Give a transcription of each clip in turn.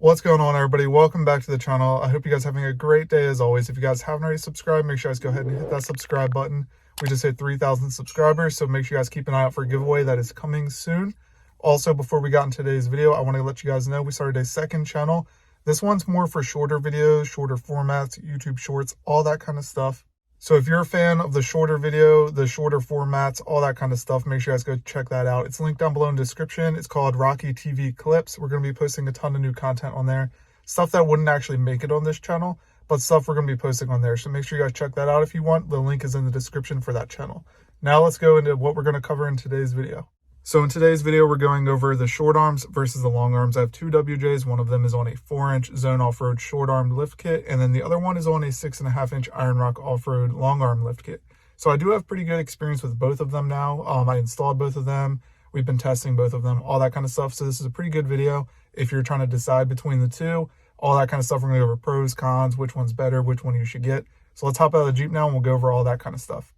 What's going on, everybody? Welcome back to the channel. I hope you guys are having a great day as always. If you guys haven't already subscribed, make sure you guys go ahead and hit that subscribe button. We just hit 3,000 subscribers, so make sure you guys keep an eye out for a giveaway that is coming soon. Also, before we got into today's video, I want to let you guys know we started a second channel. This one's more for shorter videos, shorter formats, YouTube shorts, all that kind of stuff. So if you're a fan of the shorter video, the shorter formats, all that kind of stuff, make sure you guys go check that out. It's linked down below in the description. It's called Rocky TV Clips. We're going to be posting a ton of new content on there. Stuff that wouldn't actually make it on this channel, but stuff we're going to be posting on there. So make sure you guys check that out if you want. The link is in the description for that channel. Now let's go into what we're going to cover in today's video. So in today's video, we're going over the short arms versus the long arms. I have two WJs. One of them is on a 4-inch Zone Off-Road short arm lift kit, and then the other one is on a 6.5-inch Iron Rock Off-Road long arm lift kit. So I do have pretty good experience with both of them now. I installed both of them. We've been testing both of them, all that kind of stuff. So this is a pretty good video if you're trying to decide between the two, all that kind of stuff. We're going to go over pros, cons, which one's better, which one you should get. So let's hop out of the Jeep now and we'll go over all that kind of stuff.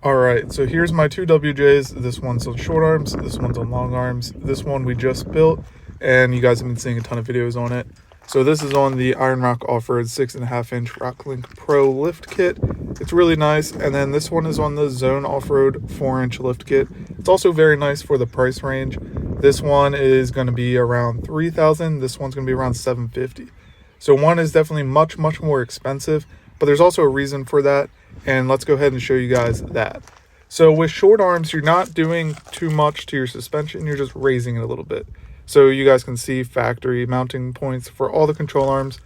All right, so here's my two WJs. This one's on short arms, this one's on long arms. This one we just built, and you guys have been seeing a ton of videos on it. So this is on the Iron Rock Off-Road 6.5-inch Rocklink Pro lift kit. It's really nice. And then this one is on the Zone Off-Road 4-inch lift kit. It's also very nice for the price range. This one is going to be around $3,000. This one's going to be around $750. So one is definitely much more expensive, but there's also a reason for that. And let's go ahead and show you guys that. So with short arms, you're not doing too much to your suspension. You're just raising it a little bit. So you guys can see factory mounting points for all the control arms,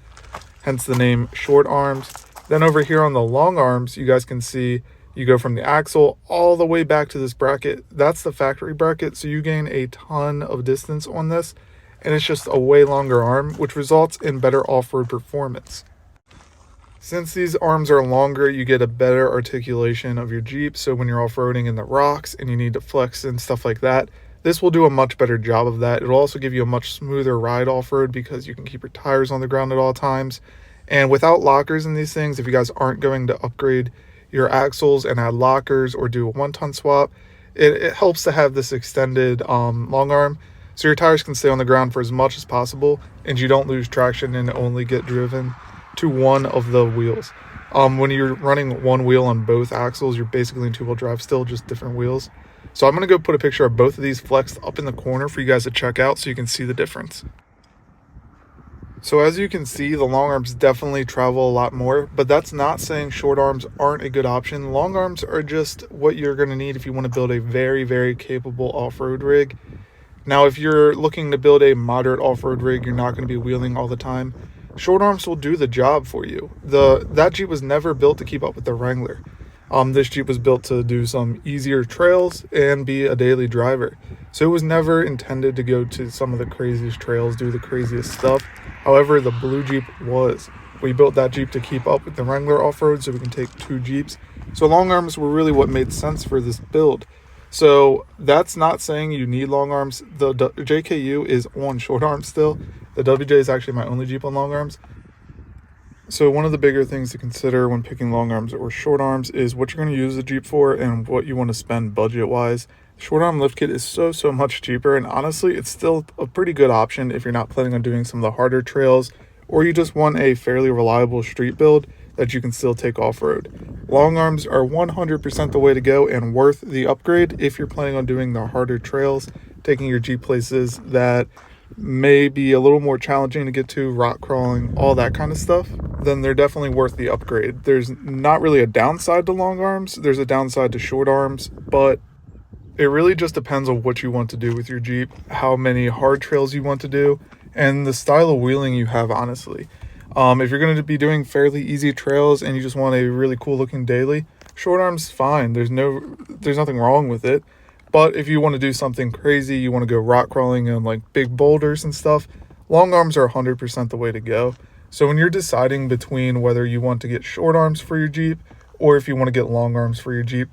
hence the name short arms. Then over here on the long arms, you guys can see you go from the axle all the way back to this bracket. That's the factory bracket. So you gain a ton of distance on this, and it's just a way longer arm, which results in better off-road performance. Since these arms are longer, you get a better articulation of your Jeep. So when you're off-roading in the rocks and you need to flex and stuff like that, this will do a much better job of that. It'll also give you a much smoother ride off-road because you can keep your tires on the ground at all times. And without lockers in these things, if you guys aren't going to upgrade your axles and add lockers or do a 1-ton swap, it helps to have this extended long arm. So your tires can stay on the ground for as much as possible and you don't lose traction and only get driven to one of the wheels. When you're running one wheel on both axles, you're basically in two-wheel drive still, just different wheels. So I'm going to go put a picture of both of these flexed up in the corner for you guys to check out so you can see the difference. So as you can see, the long arms definitely travel a lot more, but that's not saying short arms aren't a good option. Long arms are just what you're going to need if you want to build a very capable off-road rig. Now, if you're looking to build a moderate off-road rig, you're not going to be wheeling all the time. Short arms will do the job for you. That Jeep was never built to keep up with the Wrangler. This Jeep was built to do some easier trails and be a daily driver. So it was never intended to go to some of the craziest trails, do the craziest stuff. However, the blue Jeep was. We built that Jeep to keep up with the Wrangler off-road so we can take two Jeeps. So long arms were really what made sense for this build. So that's not saying you need long arms. The JKU is on short arms still. The WJ is actually my only Jeep on long arms. So one of the bigger things to consider when picking long arms or short arms is what you're going to use the Jeep for and what you want to spend budget-wise. The short arm lift kit is so much cheaper, and honestly, it's still a pretty good option if you're not planning on doing some of the harder trails or you just want a fairly reliable street build that you can still take off-road. Long arms are 100% the way to go and worth the upgrade if you're planning on doing the harder trails, taking your Jeep places that may be a little more challenging to get to, rock crawling, all that kind of stuff. Then they're definitely worth the upgrade. There's not really a downside to long arms. There's a downside to short arms, but it really just depends on what you want to do with your Jeep, how many hard trails you want to do, and the style of wheeling you have, honestly. If you're going to be doing fairly easy trails and you just want a really cool looking daily, short arms fine. There's nothing wrong with it. But if you want to do something crazy, you want to go rock crawling and like big boulders and stuff, long arms are 100% the way to go. So when you're deciding between whether you want to get short arms for your Jeep or if you want to get long arms for your Jeep,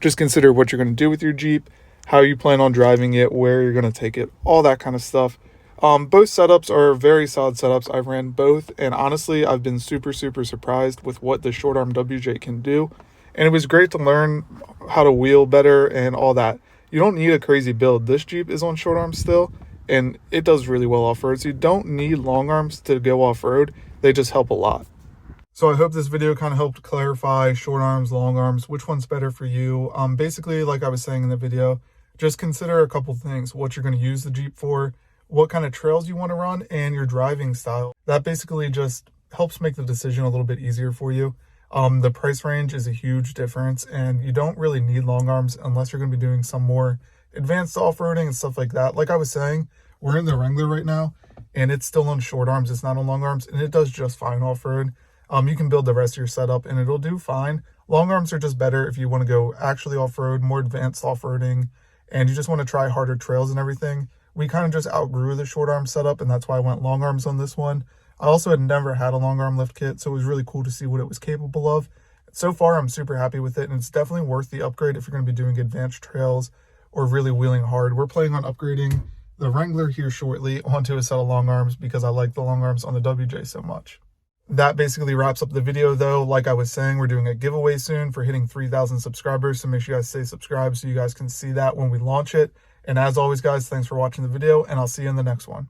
just consider what you're going to do with your Jeep, how you plan on driving it, where you're going to take it, all that kind of stuff. Both setups are very solid setups. I've ran both, and honestly, I've been super surprised with what the short arm WJ can do. And it was great to learn how to wheel better and all that. You don't need a crazy build. This Jeep is on short arms still, and it does really well off-road. So you don't need long arms to go off-road. They just help a lot. So I hope this video kind of helped clarify short arms, long arms, which one's better for you. Basically, like I was saying in the video, just consider a couple things: what you're going to use the Jeep for, what kind of trails you want to run, and your driving style. That basically just helps make the decision a little bit easier for you. The price range is a huge difference, and you don't really need long arms unless you're going to be doing some more advanced off-roading and stuff like that. Like I was saying, we're in the Wrangler right now, and it's still on short arms. It's not on long arms, and it does just fine off-road. You can build the rest of your setup and it'll do fine. Long arms are just better if you want to go actually off-road, more advanced off-roading, and you just want to try harder trails and everything. We kind of just outgrew the short arm setup, and that's why I went long arms on this one. I also had never had a long arm lift kit, so it was really cool to see what it was capable of. So far, I'm super happy with it, and it's definitely worth the upgrade if you're going to be doing advanced trails or really wheeling hard. We're planning on upgrading the Wrangler here shortly onto a set of long arms because I like the long arms on the WJ so much. That basically wraps up the video though. Like I was saying, we're doing a giveaway soon for hitting 3,000 subscribers, so make sure you guys stay subscribed so you guys can see that when we launch it. And as always guys, thanks for watching the video, and I'll see you in the next one.